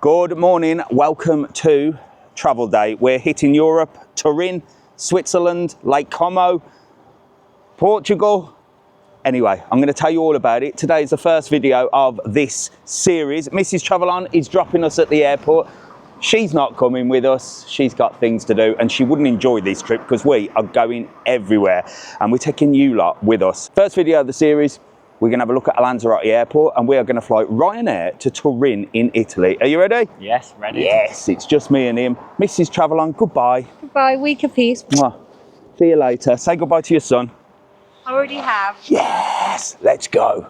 Good morning, welcome to Travel Day. We're hitting Europe, Turin, Switzerland, Lake Como, Portugal. Anyway, I'm going to tell you all about it. Today is the first video of this series. Mrs. TravelON is dropping us at the airport. She's not coming with us. She's got things to do and she wouldn't enjoy this trip because we are going everywhere and we're taking you lot with us. First video of the series. We're going to have a look at Lanzarote Airport and we are going to fly Ryanair to Turin in Italy. Are you ready? Yes, ready. Yes, it's just me and him. Mrs. TravelON, goodbye. Goodbye, week of peace. Mwah. See you later. Say goodbye to your son. I already have. Yes, let's go.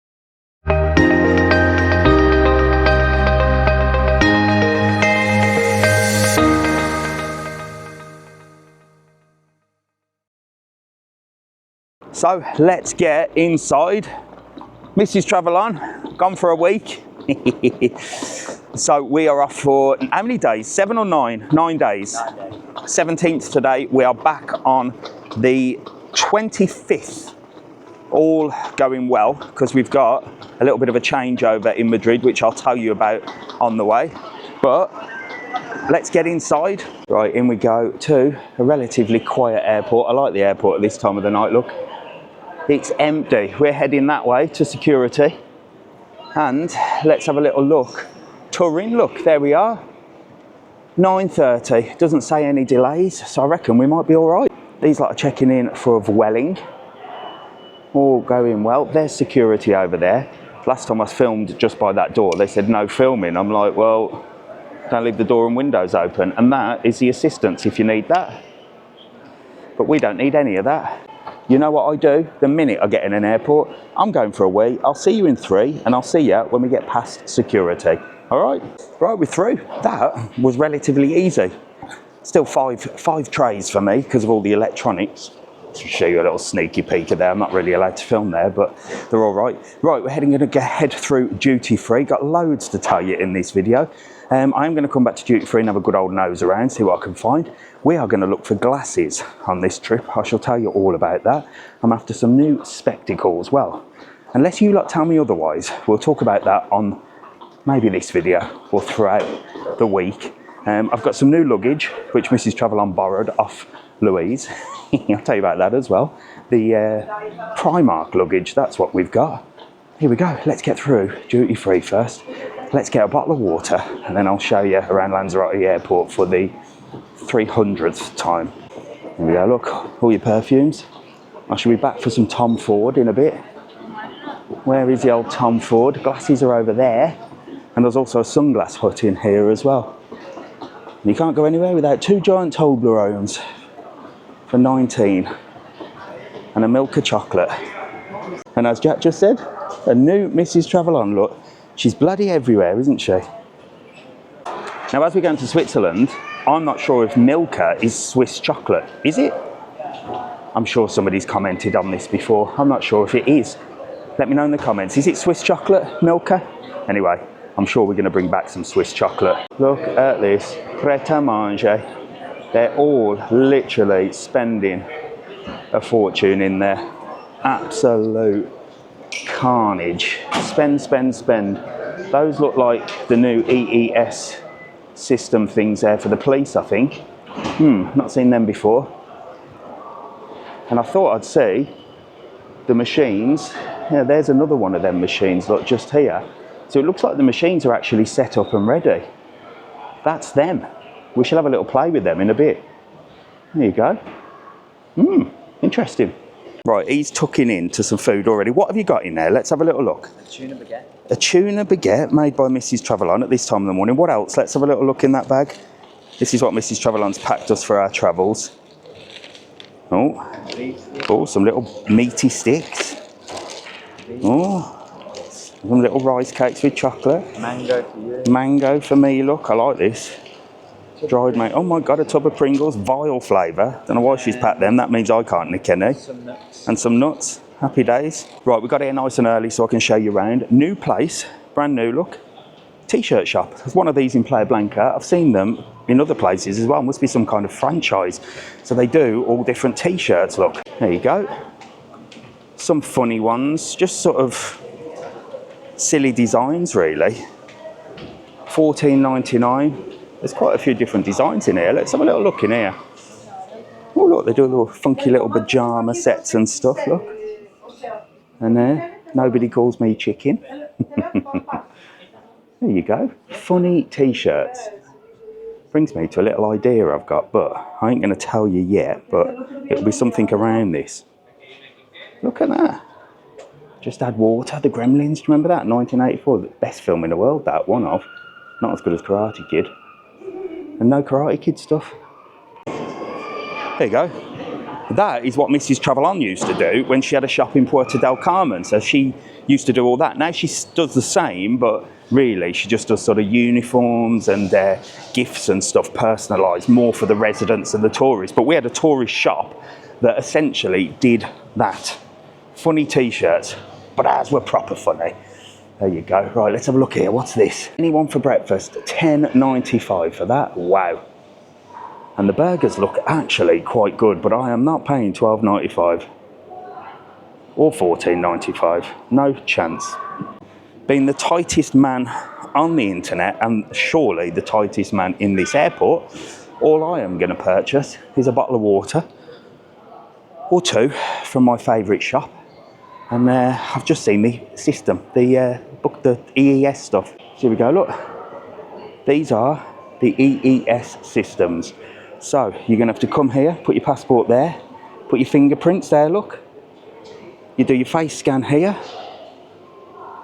So let's get inside. Mrs. TravelON, gone for a week. So we are off for how many days? 7 or 9? 9 days. 9 days. 17th today. We are back on the 25th. All going well because we've got a little bit of a changeover in Madrid, which I'll tell you about on the way. But let's get inside. Right, in we go to a relatively quiet airport. I like the airport at this time of the night. Look. It's empty. We're heading that way to security. And let's have a little look. Turin, look, there we are. 9:30. Doesn't say any delays, so I reckon we might be all right. These lot are checking in for Vueling. All going well. There's security over there. Last time I filmed just by that door, they said no filming. I'm like, well, don't leave the door and windows open. And that is the assistance if you need that. But we don't need any of that. You know what I do? The minute I get in an airport, I'm going for a wee. I'll see you in 3 and I'll see you when we get past security. All right? Right, we're through. That was relatively easy. Still five trays for me because of all the electronics. To show you a little sneaky peek of there. I'm not really allowed to film there, but they're all right. Right, we're heading to head through duty free. Got loads to tell you in this video. I'm going to come back to duty free and have a good old nose around, see what I can find. We are going to look for glasses on this trip. I shall tell you all about that. I'm after some new spectacles. Well, unless you lot tell me otherwise, we'll talk about that on maybe this video or throughout the week. I've got some new luggage, which Mrs. TravelON borrowed off Louise. I'll tell you about that as well. The Primark luggage, that's what we've got. Here we go, let's get through duty free first. Let's get a bottle of water and then I'll show you around Lanzarote Airport for the 300th time. Here we go, look, all your perfumes. I shall be back for some Tom Ford in a bit. Where is the old Tom Ford? Glasses are over there. And there's also a sunglass hut in here as well. And you can't go anywhere without 2 giant Toblerones for 19 and a Milka chocolate. And as Jack just said, a new Mrs. TravelON look. She's bloody everywhere, isn't she? Now, as we're going to Switzerland, I'm not sure if Milka is Swiss chocolate. Is it? I'm sure somebody's commented on this before. I'm not sure if it is. Let me know in the comments. Is it Swiss chocolate, Milka? Anyway, I'm sure we're going to bring back some Swiss chocolate. Look at this. Pret à manger. They're all literally spending a fortune in there. Absolute carnage. Spend, spend, spend. Those look like the new EES system things there for the police, I think. Not seen them before. And I thought I'd see the machines. Yeah, there's another one of them machines, look, just here. So it looks like the machines are actually set up and ready. That's them. We shall have a little play with them in a bit. There you go. Interesting. Right, he's tucking into some food already. What have you got in there? Let's have a little look. A tuna baguette. A tuna baguette made by Mrs. TravelON at this time of the morning. What else? Let's have a little look in that bag. This is what Mrs. TravelON's packed us for our travels. Oh, some little meaty sticks. Oh, some little rice cakes with chocolate. Mango for you. Mango for me, look, I like this. Dried mango. Oh my God, a tub of Pringles, vile flavour. Don't know why she's packed them, that means I can't nick any. Some nuts. And some nuts. Happy days. Right, we've got here nice and early so I can show you around. New place, brand new look. T-shirt shop. There's one of these in Playa Blanca. I've seen them in other places as well. Must be some kind of franchise. So they do all different T-shirts, look. There you go. Some funny ones, just sort of silly designs really. $14.99. There's quite a few different designs in here. Let's have a little look in here. Oh look, they do little funky little pyjama sets and stuff, look. And there, nobody calls me chicken. There you go, funny t-shirts. Brings me to a little idea I've got, but I ain't going to tell you yet, but it'll be something around this. Look at that. Just Add Water, The Gremlins, do you remember that? 1984, the best film in the world, that one of. Not as good as Karate Kid. And no Karate Kid stuff. There you go. That is what Mrs. TravelON used to do when she had a shop in Puerto del Carmen. So she used to do all that. Now she does the same, but really she just does sort of uniforms and gifts and stuff personalised more for the residents and the tourists. But we had a tourist shop that essentially did that. Funny t-shirts, but ours were proper funny. There you go. Right, let's have a look here. What's this? Anyone for breakfast? $10.95 for that. Wow. And the burgers look actually quite good, but I am not paying $12.95 or $14.95. No chance. Being the tightest man on the internet, and surely the tightest man in this airport, all I am going to purchase is a bottle of water or two from my favourite shop. And I've just seen the system, the EES stuff. So here we go, look. These are the EES systems. So you're going to have to come here, put your passport there, put your fingerprints there, look. You do your face scan here.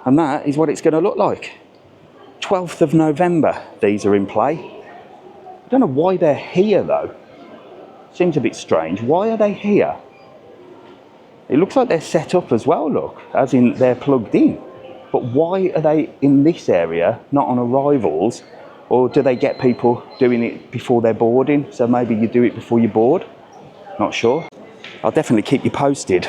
And that is what it's going to look like. 12th of November, these are in play. I don't know why they're here though. Seems a bit strange. Why are they here? It looks like they're set up as well, look, as in they're plugged in. But why are they in this area, not on arrivals? Or do they get people doing it before they're boarding? So maybe you do it before you board? Not sure. I'll definitely keep you posted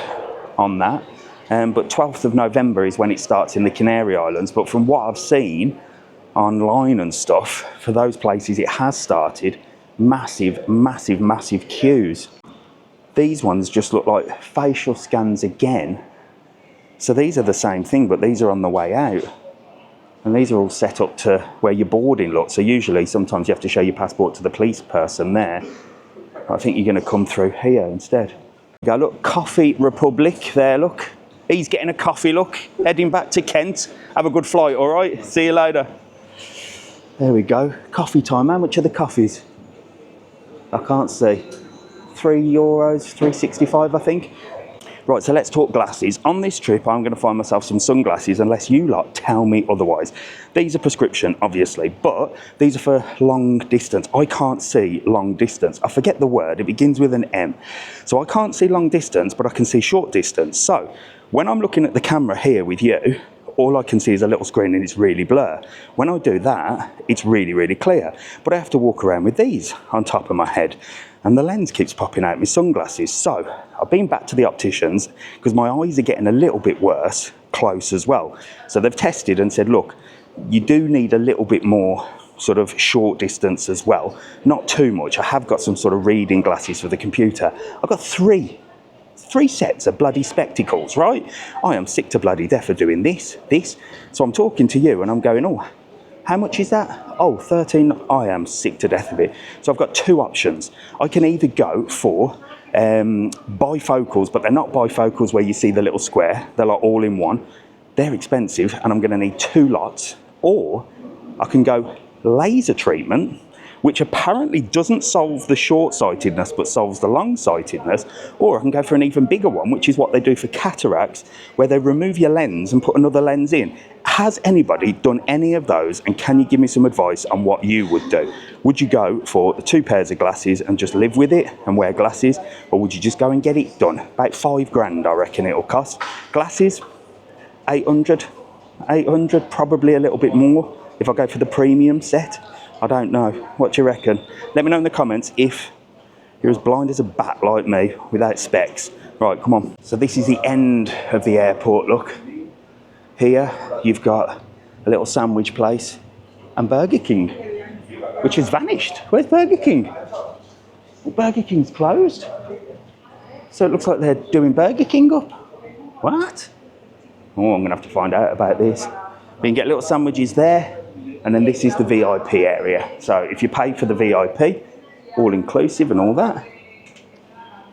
on that. But 12th of November is when it starts in the Canary Islands. But from what I've seen online and stuff, for those places it has started, massive, massive, massive queues. These ones just look like facial scans again. So these are the same thing, but these are on the way out. And these are all set up to where you're boarding, look. So usually, sometimes you have to show your passport to the police person there. I think you're going to come through here instead. Go, look, Coffee Republic there, look. He's getting a coffee, look. Heading back to Kent. Have a good flight, all right? See you later. There we go. Coffee time. How much are the coffees? I can't see. €3, $3.65, I think. Right, so let's talk glasses. On this trip, I'm going to find myself some sunglasses unless you lot tell me otherwise. These are prescription, obviously, but these are for long distance. I can't see long distance. I forget the word. It begins with an M. So I can't see long distance, but I can see short distance. So when I'm looking at the camera here with you, all I can see is a little screen and it's really blur. When I do that, it's really, really clear. But I have to walk around with these on top of my head. And the lens keeps popping out my sunglasses. So I've been back to the opticians because my eyes are getting a little bit worse, close as well. So they've tested and said, look, you do need a little bit more sort of short distance as well. Not too much. I have got some sort of reading glasses for the computer. I've got three sets of bloody spectacles, right? I am sick to bloody death of doing this. So I'm talking to you and I'm going, oh, how much is that? Oh, 13. I am sick to death of it. So I've got two options. I can either go for bifocals, but they're not bifocals where you see the little square. They're like all in one. They're expensive and I'm going to need two lots. Or I can go laser treatment, which apparently doesn't solve the short-sightedness but solves the long-sightedness. Or I can go for an even bigger one, which is what they do for cataracts, where they remove your lens and put another lens in. Has anybody done any of those, and can you give me some advice on what you would do? Would you go for the two pairs of glasses and just live with it and wear glasses, or would you just go and get it done? About £5 I reckon it'll cost. Glasses, 800, probably a little bit more if I go for the premium set. I don't know. What do you reckon? Let me know in the comments if you're as blind as a bat like me without specs. Right, come on. So this is the end of the airport, look. Here you've got a little sandwich place and Burger King, which has vanished. Where's Burger King? Well, Burger King's closed. So it looks like they're doing Burger King up. What? Oh, I'm going to have to find out about this. We can get little sandwiches there. And then this is the VIP area. So if you pay for the VIP, all inclusive and all that,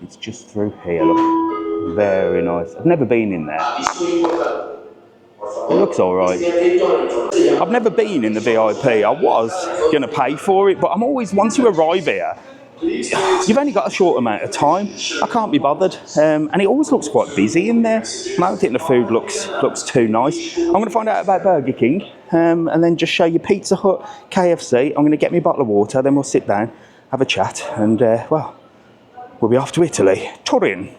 it's just through here, look. Very nice. I've never been in there. It looks all right. I've never been in the VIP. I was going to pay for it, but I'm always, once you arrive here, you've only got a short amount of time. I can't be bothered. And it always looks quite busy in there. I don't think the food looks too nice. I'm going to find out about Burger King and then just show you Pizza Hut, KFC. I'm going to get me a bottle of water, then we'll sit down, have a chat, and well, we'll be off to Italy. Turin.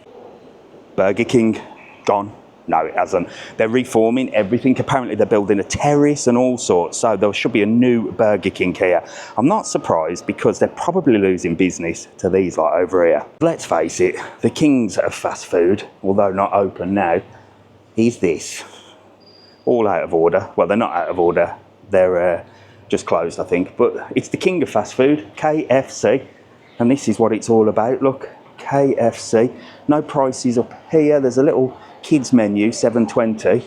Burger King, gone. No, it hasn't. They're reforming everything. Apparently they're building a terrace and all sorts. So there should be a new Burger King here. I'm not surprised because they're probably losing business to these like over here. Let's face it, the kings of fast food, although not open now, is this. All out of order. Well, they're not out of order. They're just closed, I think. But it's the king of fast food, KFC. And this is what it's all about. Look, KFC. No prices up here. There's a little kids menu, $7.20.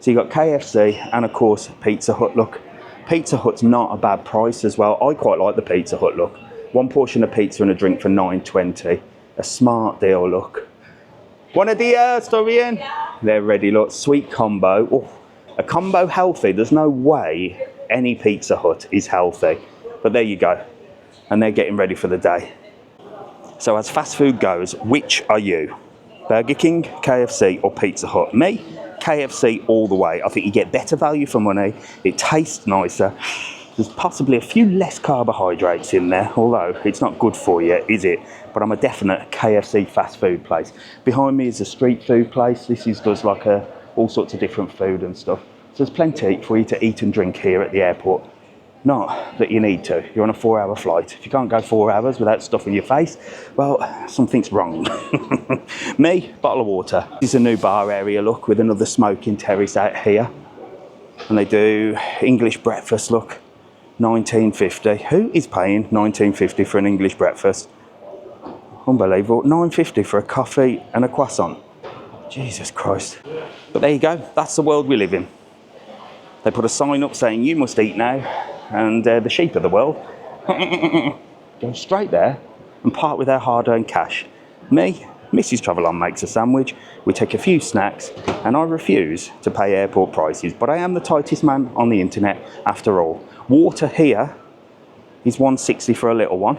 So you got KFC and of course Pizza Hut. Look, Pizza Hut's not a bad price as well. I quite like the Pizza Hut. Look, one portion of pizza and a drink for $9.20. A smart deal. Look, buenos dias, ¿todo bien? They're ready. Look, sweet combo. Oh, a combo healthy. There's no way any Pizza Hut is healthy, but there you go. And they're getting ready for the day. So as fast food goes, which are you? Burger King, KFC or Pizza Hut? Me, KFC all the way. I think you get better value for money. It tastes nicer. There's possibly a few less carbohydrates in there, although it's not good for you, is it? But I'm a definite KFC fast food place. Behind me is a street food place. This does like all sorts of different food and stuff. So there's plenty for you to eat and drink here at the airport. Not that you need to. You're on a 4-hour flight. If you can't go 4 hours without stuffing your face, well, something's wrong. Me, bottle of water. This is a new bar area, look, with another smoking terrace out here. And they do English breakfast, look, $19.50. Who is paying $19.50 for an English breakfast? Unbelievable. $9.50 for a coffee and a croissant. Jesus Christ. But there you go. That's the world we live in. They put a sign up saying, you must eat now. And the sheep of the world go straight there and part with their hard-earned cash. Me, Mrs. TravelON makes a sandwich, we take a few snacks, and I refuse to pay airport prices. But I am the tightest man on the internet after all. Water here is $1.60 for a little one,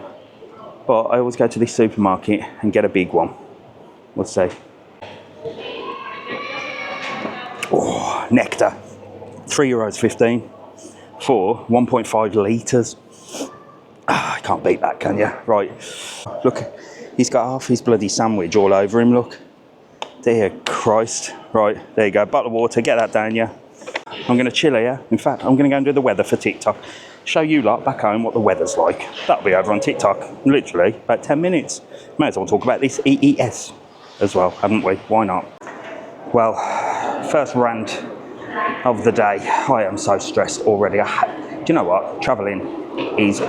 but I always go to this supermarket and get a big one. We'll see. Oh, nectar, €3.15. for 1.5 litres. I can't beat that, can you? Right, look, he's got half his bloody sandwich all over him, look. Dear Christ. Right, there you go, bottle of water, get that down, yeah. I'm going to chill here. In fact, I'm going to go and do the weather for TikTok. Show you lot back home what the weather's like. That'll be over on TikTok, literally, about 10 minutes. May as well talk about this EES as well, haven't we? Why not? Well, first rant of the day. I am so stressed already. Do you know what? Travelling is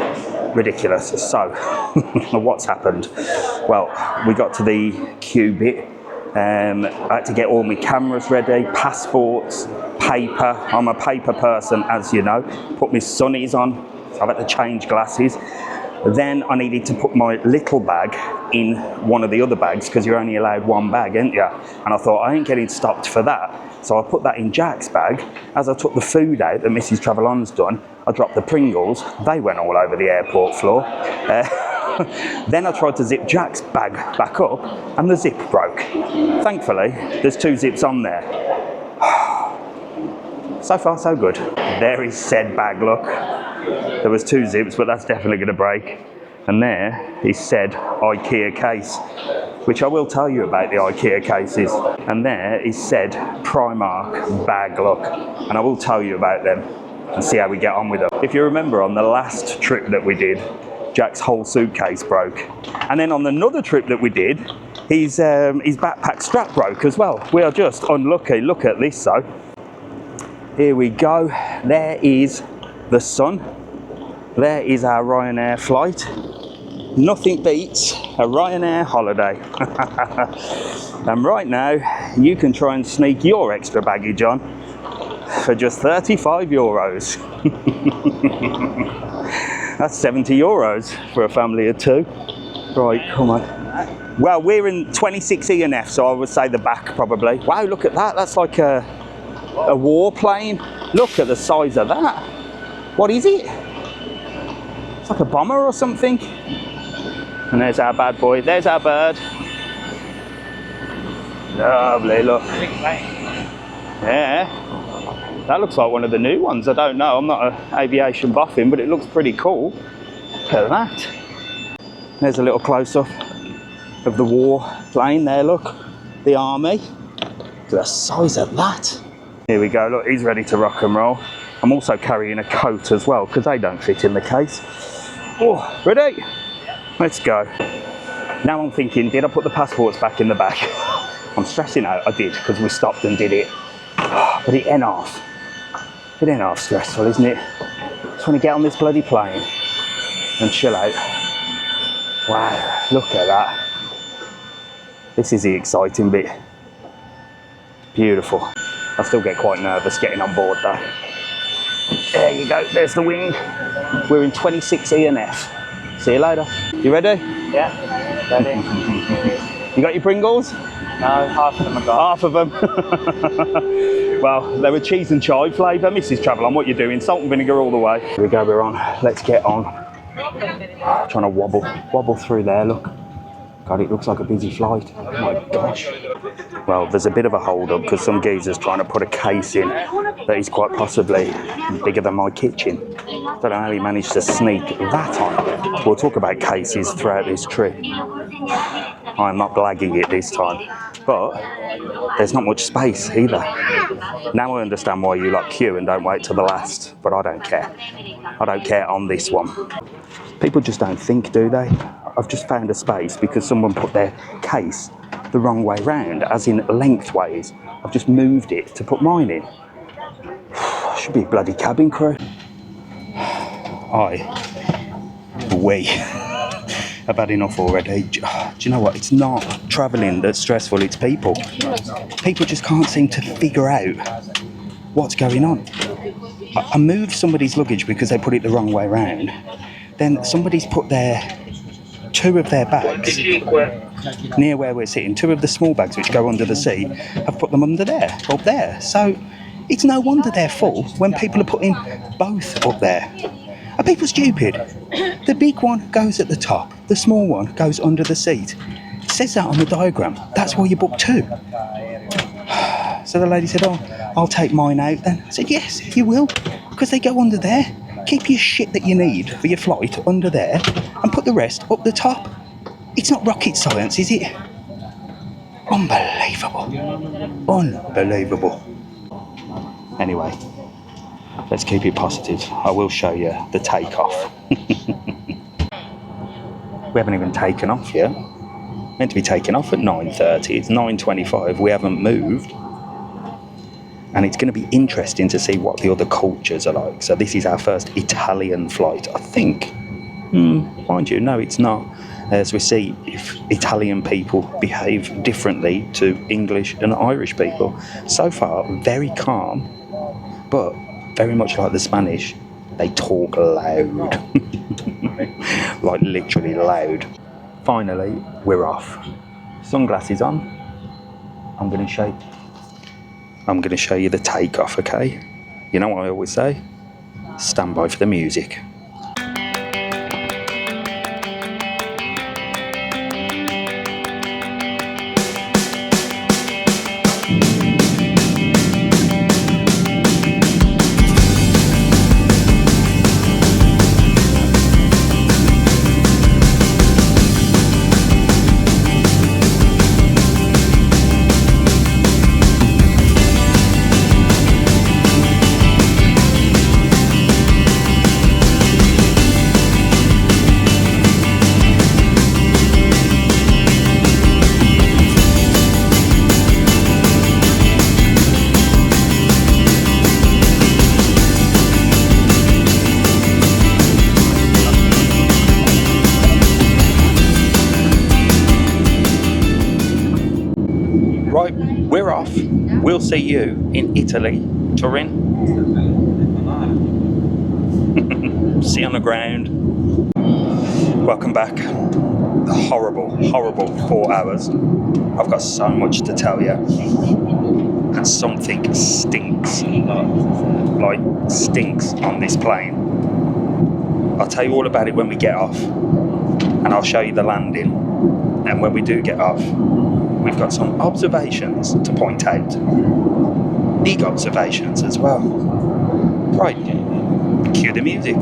ridiculous. So, what's happened? Well, we got to the queue bit. I had to get all my cameras ready, passports, paper. I'm a paper person, as you know. Put my sunnies on. So I've had to change glasses. Then I needed to put my little bag in one of the other bags because you're only allowed one bag, ain't you? And I thought, I ain't getting stopped for that. So I put that in Jack's bag. As I took the food out that Mrs. TravelON's done, I dropped the Pringles. They went all over the airport floor. Then I tried to zip Jack's bag back up and the zip broke. Thankfully, there's 2 zips on there. So far, so good. There is said bag, look. There was 2 zips, but that's definitely going to break. And there is said IKEA case, which I will tell you about the IKEA cases. And there is said Primark bag, look. And I will tell you about them and see how we get on with them. If you remember on the last trip that we did, Jack's whole suitcase broke. And then on another trip that we did, his backpack strap broke as well. We are just unlucky. Look at this, though. Here we go. There is the sun. There is our Ryanair flight. Nothing beats a Ryanair holiday. And right now, you can try and sneak your extra baggage on for just 35 euros. That's 70 euros for a family of 2. Right, come on. Well, we're in 26E and F, so I would say the back probably. Wow, look at that. That's like a warplane. Look at the size of that. What is it? It's like a bomber or something. And there's our bad boy. There's our bird. Lovely, look. Yeah. That looks like one of the new ones. I don't know. I'm not an aviation buffing, but it looks pretty cool. Look at that. There's a little close-up of the war plane there, look. The army. Look at the size of that. Here we go. Look, he's ready to rock and roll. I'm also carrying a coat as well, because they don't fit in the case. Oh, ready? Let's go. Now I'm thinking, did I put the passports back in the bag? I'm stressing out. I did, because we stopped and did it. But it ain't half. It ain't half stressful, isn't it? Just want to get on this bloody plane and chill out. Wow, look at that. This is the exciting bit. Beautiful. I still get quite nervous getting on board though. There you go, there's the wing. We're in 26E and F. See you later. You ready? Yeah, ready. You got your Pringles? No, half of them are gone. Half of them. Well, they were cheese and chive flavour. Mrs. TravelON, what you doing? Salt and vinegar all the way. Here we go, we're on. Let's get on. Trying to wobble through there, look. God, it looks like a busy flight. Oh my gosh. Well, there's a bit of a hold up because some geezer's trying to put a case in that is quite possibly bigger than my kitchen. Don't know how he managed to sneak that on. We'll talk about cases throughout this trip. I'm not blagging it this time, but there's not much space either. Now I understand why you like queue and don't wait till the last, but I don't care. I don't care on this one. People just don't think, do they? I've just found a space because someone put their case the wrong way round, as in lengthways. I've just moved it to put mine in. Should be a bloody cabin crew. We I've had enough already. Do you know what? It's not travelling that's stressful, it's people. People just can't seem to figure out what's going on. I moved somebody's luggage because they put it the wrong way round. Then somebody's put two of their bags near where we're sitting, 2 of the small bags which go under the seat, I've put them under there, up there. So it's no wonder they're full when people are putting both up there. Are people stupid? The big one goes at the top, the small one goes under the seat. It says that on the diagram. That's why you book 2. So the lady said, oh, I'll take mine out then. I said, yes, you will, because they go under there. Keep your shit that you need for your flight under there and put the rest up the top. It's not rocket science, is it? Unbelievable. Unbelievable. Anyway, let's keep it positive. I will show you the takeoff. We haven't even taken off yet. Meant to be taking off at 9:30. It's 9:25. We haven't moved. And it's going to be interesting to see what the other cultures are like. So this is our first Italian flight, I think. Mind you, no, it's not. As we see if Italian people behave differently to English and Irish people. So far, very calm, but very much like the Spanish, they talk loud. Like literally loud. Finally, we're off. Sunglasses on. I'm going to show you the takeoff, okay? You know what I always say? Stand by for the music. we're off. We'll see you in Italy, Turin. See you on the ground. Welcome back. Horrible, horrible 4 hours. I've got so much to tell you. And something stinks. Like, stinks on this plane. I'll tell you all about it when we get off. And I'll show you the landing. And when we do get off, we've got some observations to point out. Big observations as well. Right, cue the music.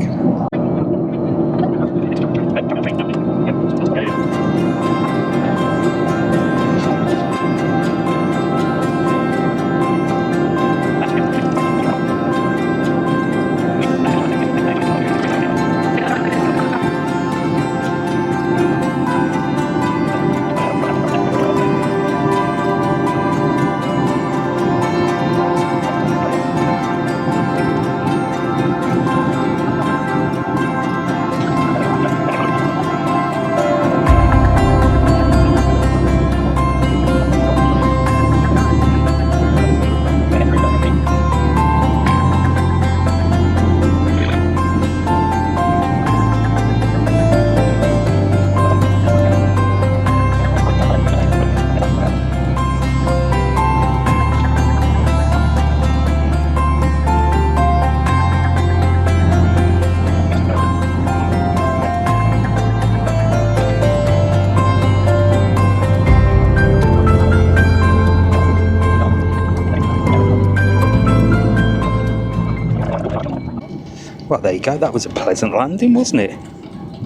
Well, there you go. That was a pleasant landing, wasn't it?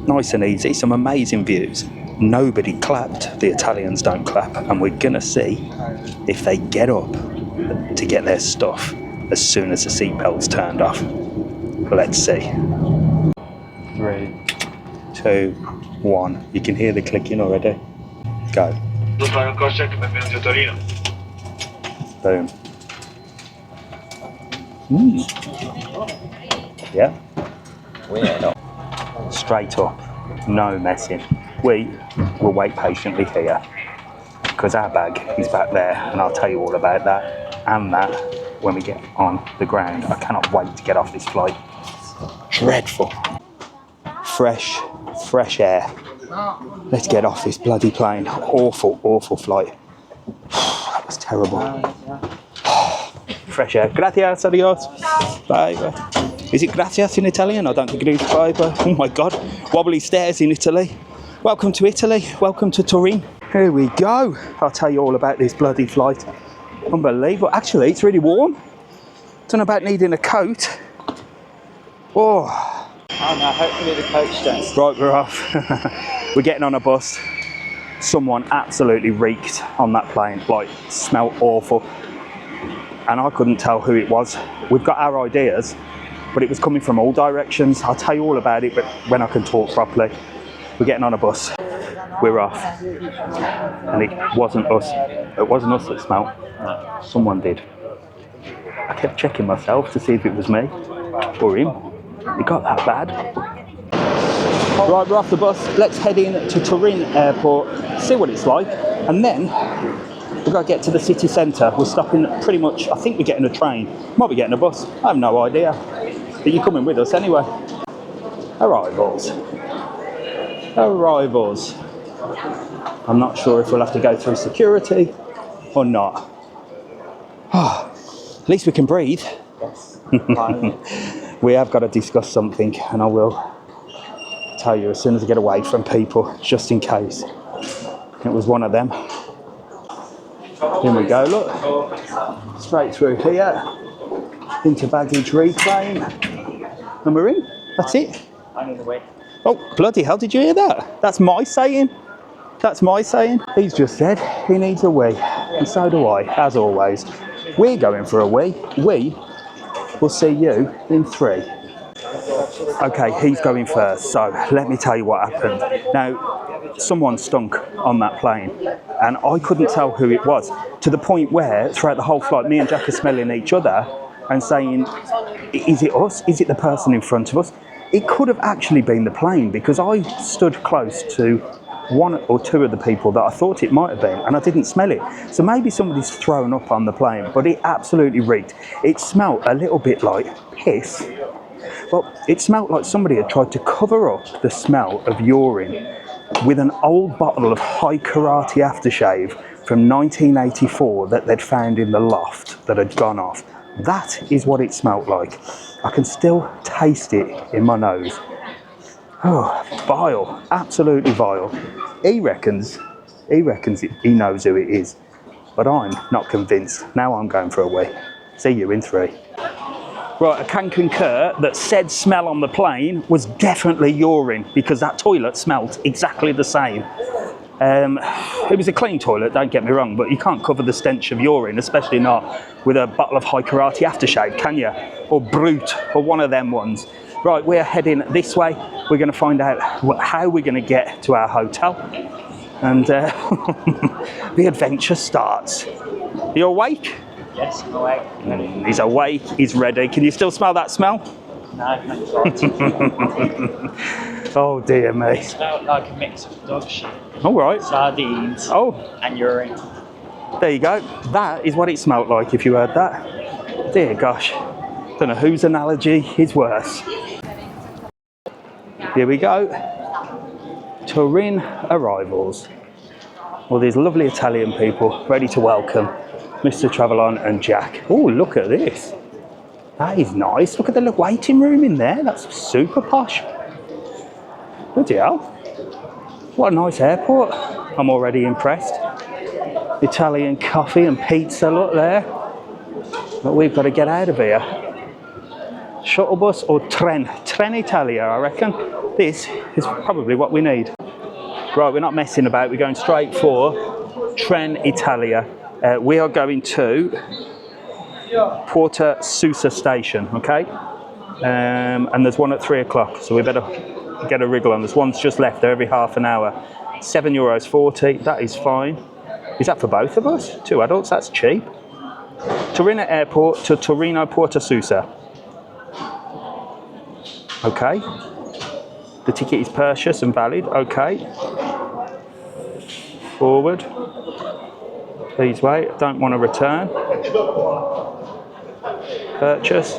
Nice and easy. Some amazing views. Nobody clapped. The Italians don't clap. And we're going to see if they get up to get their stuff as soon as the seatbelt's turned off. Let's see. 3, 2, 1. You can hear the clicking already. Go. Boom. Yeah. Straight up, no messing. We will wait patiently here because our bag is back there, and I'll tell you all about that and that when we get on the ground. I cannot wait to get off this flight. Dreadful. Fresh air. Let's get off this bloody plane. Awful, awful flight. That was terrible. Fresh air. Gracias, adios. Bye. Is it gracias in Italian? I don't think it is. Bye. Oh my God. Wobbly stairs in Italy. Welcome to Italy. Welcome to Turin. Here we go. I'll tell you all about this bloody flight. Unbelievable. Actually, it's really warm. Don't know about needing a coat. Oh. Oh no, hopefully the coach does. Right, we're off. We're getting on a bus. Someone absolutely reeked on that plane. Like, smelled awful. And I couldn't tell who it was. We've got our ideas, but it was coming from all directions. I'll tell you all about it, but when I can talk properly. We're getting on a bus. We're off. And it wasn't us. It wasn't us that smelled. Someone did. I kept checking myself to see if it was me or him. It got that bad. Right, we're off the bus. Let's head in to Turin Airport, see what it's like, and then we've got to get to the city centre. We're stopping pretty much, I think we're getting a train. Might be getting a bus. I have no idea. But you're coming with us anyway. Arrivals. Arrivals. I'm not sure if we'll have to go through security or not. Oh, at least we can breathe. Yes. We have got to discuss something, and I will tell you as soon as I get away from people, just in case it was one of them. Here we go, look. Straight through here, into baggage reclaim, and we're in. That's it. I need to wait. Oh, bloody hell, did you hear that? That's my saying. That's my saying. He's just said he needs a wee, and so do I, as always. We're going for a wee. We will see you in 3. Okay, he's going first, so let me tell you what happened. Now, someone stunk on that plane, and I couldn't tell who it was, to the point where, throughout the whole flight, me and Jack are smelling each other and saying, is it us? Is it the person in front of us? It could have actually been the plane, because I stood close to one or two of the people that I thought it might have been, and I didn't smell it. So maybe somebody's thrown up on the plane, but it absolutely reeked. It smelled a little bit like piss, but it smelled like somebody had tried to cover up the smell of urine with an old bottle of high karate aftershave from 1984 that they'd found in the loft that had gone off. That is what it smelled like. I can still taste it in my nose. Oh, vile, absolutely vile. He reckons he knows who it is, but I'm not convinced. Now I'm going for a wee. See you in 3. Right, I can concur that said smell on the plane was definitely urine, because that toilet smelled exactly the same. It was a clean toilet, don't get me wrong, but you can't cover the stench of urine, especially not with a bottle of high karate aftershave, can you? Or Brute, or one of them ones. Right, we're heading this way. We're going to find out how we're going to get to our hotel. And the adventure starts. Are you awake? Yes, I'm awake. He's awake, he's ready. Can you still smell that smell? No, thank God. Oh dear me. It smelled like a mix of dog shit, All right. sardines, and urine. There you go. That is what it smelled like, if you heard that. Dear gosh. Don't know whose analogy is worse. Here we go. Turin arrivals. Well, these lovely Italian people ready to welcome Mr. TravelON and Jack. Oh, look at this. That is nice. Look at the little waiting room in there. That's super posh. Bloody hell. What a nice airport. I'm already impressed. Italian coffee and pizza, look there. But we've got to get out of here. Shuttle bus or Tren Italia, I reckon. This is probably what we need. Right, we're not messing about. We're going straight for Tren Italia. We are going to Porta Susa station, okay? And there's one at 3 o'clock, so we better get a wriggle on. There's one's just left there every half an hour. €7.40, that is fine. Is that for both of us? 2 adults, that's cheap. Turin Airport to Torino Porta Susa. Okay. The ticket is purchased and valid, okay. Forward. Please wait, don't want to return. Purchase.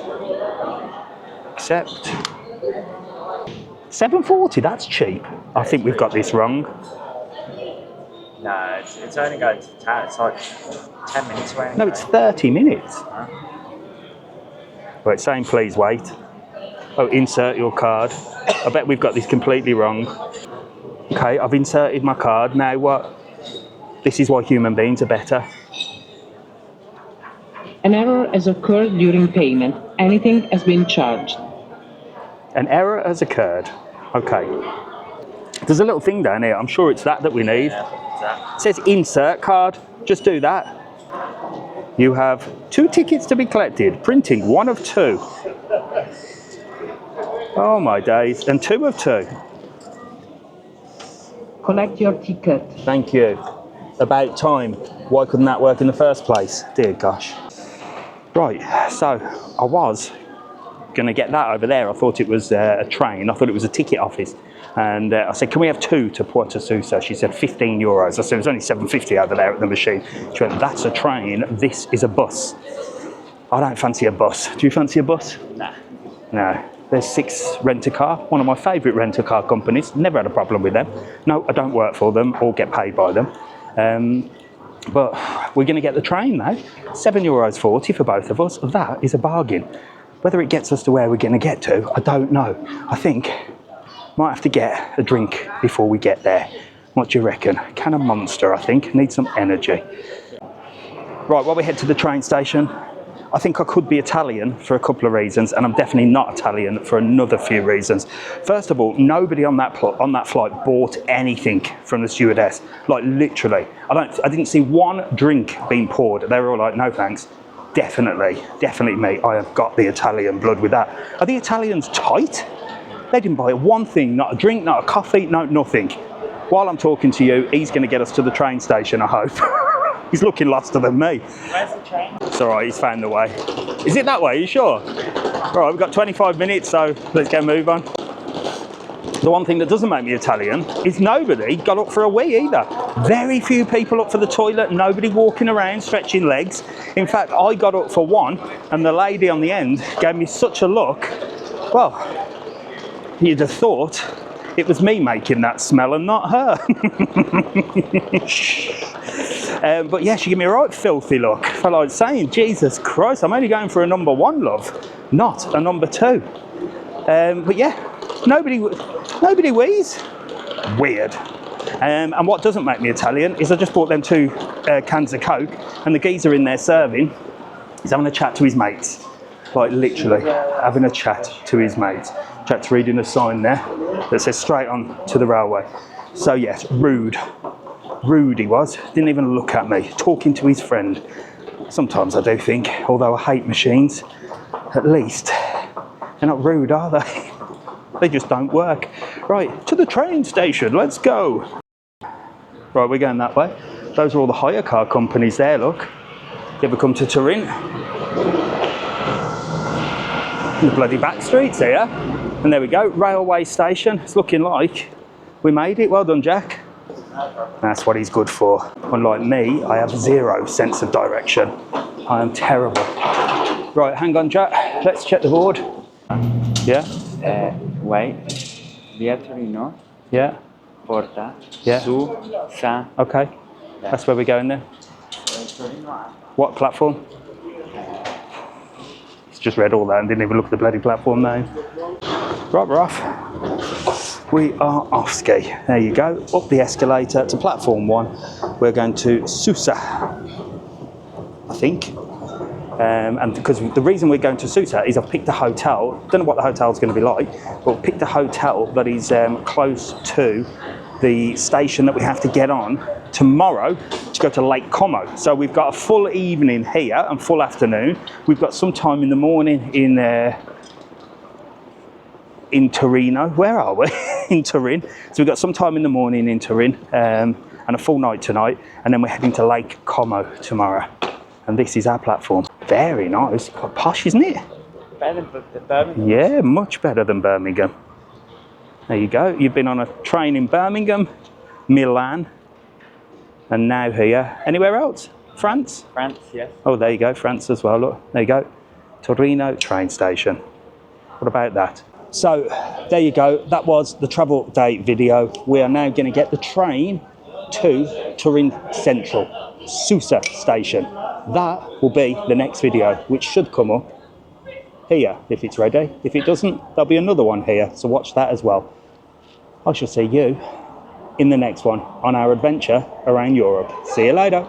Accept. $7.40, that's cheap. I think we've got this wrong. No, it's only going to town. It's like 10 minutes away. No, it's 30 minutes. Huh? Right, it's saying please wait. Oh, insert your card. I bet we've got this completely wrong. Okay, I've inserted my card. Now what? This is why human beings are better. An error has occurred during payment. Anything has been charged. An error has occurred. Okay. There's a little thing down here. I'm sure it's that we need. Yeah, It says insert card. Just do that. You have 2 tickets to be collected. Printing 1 of 2. Oh my days. And 2 of 2. Collect your ticket. Thank you. About time. Why couldn't that work in the first place? Dear gosh. Right, so I was going to get that over there. I thought it was a train. I thought it was a ticket office. And I said, can we have 2 to Porta Susa? She said, €15. I said, it's only $7.50 over there at the machine. She went, that's a train. This is a bus. I don't fancy a bus. Do you fancy a bus? Nah. No. There's 6 Rent-A-Car, one of my favourite rent-a-car companies. Never had a problem with them. No, I don't work for them or get paid by them. But we're going to get the train now. €7.40 for both of us. That is a bargain. Whether it gets us to where we're going to get to, I don't know. I think might have to get a drink before we get there. What do you reckon? Can of Monster, I think. Need some energy. Right, while we head to the train station, I think I could be Italian for a couple of reasons, and I'm definitely not Italian for another few reasons. First of all, nobody on that flight bought anything from the stewardess. Like literally, I didn't see one drink being poured. They were all like, "No thanks." Definitely me. I have got the Italian blood with that. Are the Italians tight? They didn't buy one thing, not a drink, not a coffee, no nothing. While I'm talking to you, he's going to get us to the train station, I hope. He's looking loster than me. Where's the train? It's all right, he's found the way. Is it that way? Are you sure? All right, we've got 25 minutes, so let's get a move on. The one thing that doesn't make me Italian is nobody got up for a wee either. Very few people up for the toilet, nobody walking around stretching legs. In fact, I got up for one and the lady on the end gave me such a look. Well, you'd have thought it was me making that smell and not her. But yeah, she gave me a right filthy look. I felt like saying, Jesus Christ, I'm only going for a number 1, love, not a number 2. But yeah, nobody wheeze. Weird. And what doesn't make me Italian is I just bought them 2 cans of Coke, and the geezer in there serving is having a chat to his mates. Like literally having a chat to his mates. Jack's reading a sign there that says straight on to the railway. So yes, rude. Rude he was. Didn't even look at me. Talking to his friend. Sometimes I do think, although I hate machines, at least they're not rude, are they? They just don't work. Right, to the train station, let's go. Right, we're going that way. Those are all the hire car companies there, look. You ever come to Turin? The bloody back streets here. And there we go, railway station. It's looking like we made it. Well done, Jack. That's what he's good for. Unlike me, I have 0 sense of direction. I am terrible. Right, hang on, Jack. Let's check the board. Yeah? Wait. Via Torino. Yeah. Porta. Yeah. Su. Sa. Okay. That's where we're going then. What platform? He's just read all that and didn't even look at the bloody platform name. Right, we're off. We are off ski. There you go. Up the escalator to platform 1. We're going to Susa, I think. And because the reason we're going to Susa is I've picked a hotel. Don't know what the hotel's going to be like, but I've picked a hotel that is close to the station that we have to get on tomorrow to go to Lake Como. So we've got a full evening here and full afternoon. We've got some time in the morning in Torino. Where are we? In Turin. So we've got some time in the morning in Turin and a full night tonight, and then we're heading to Lake Como tomorrow. And this is our platform. Very nice. Quite posh, isn't it? Better than Birmingham. Yeah, much better than Birmingham. There you go. You've been on a train in Birmingham, Milan, and now here. Anywhere else? France? France, yes. Oh, there you go. France as well. Look, there you go. Torino train station. What about that? So there you go. That was the travel day video. We are now going to get the train to Turin Central, Susa station. That will be the next video, which should come up here if it's ready. If it doesn't, there'll be another one here. So watch that as well. I shall see you in the next one on our adventure around Europe. See you later.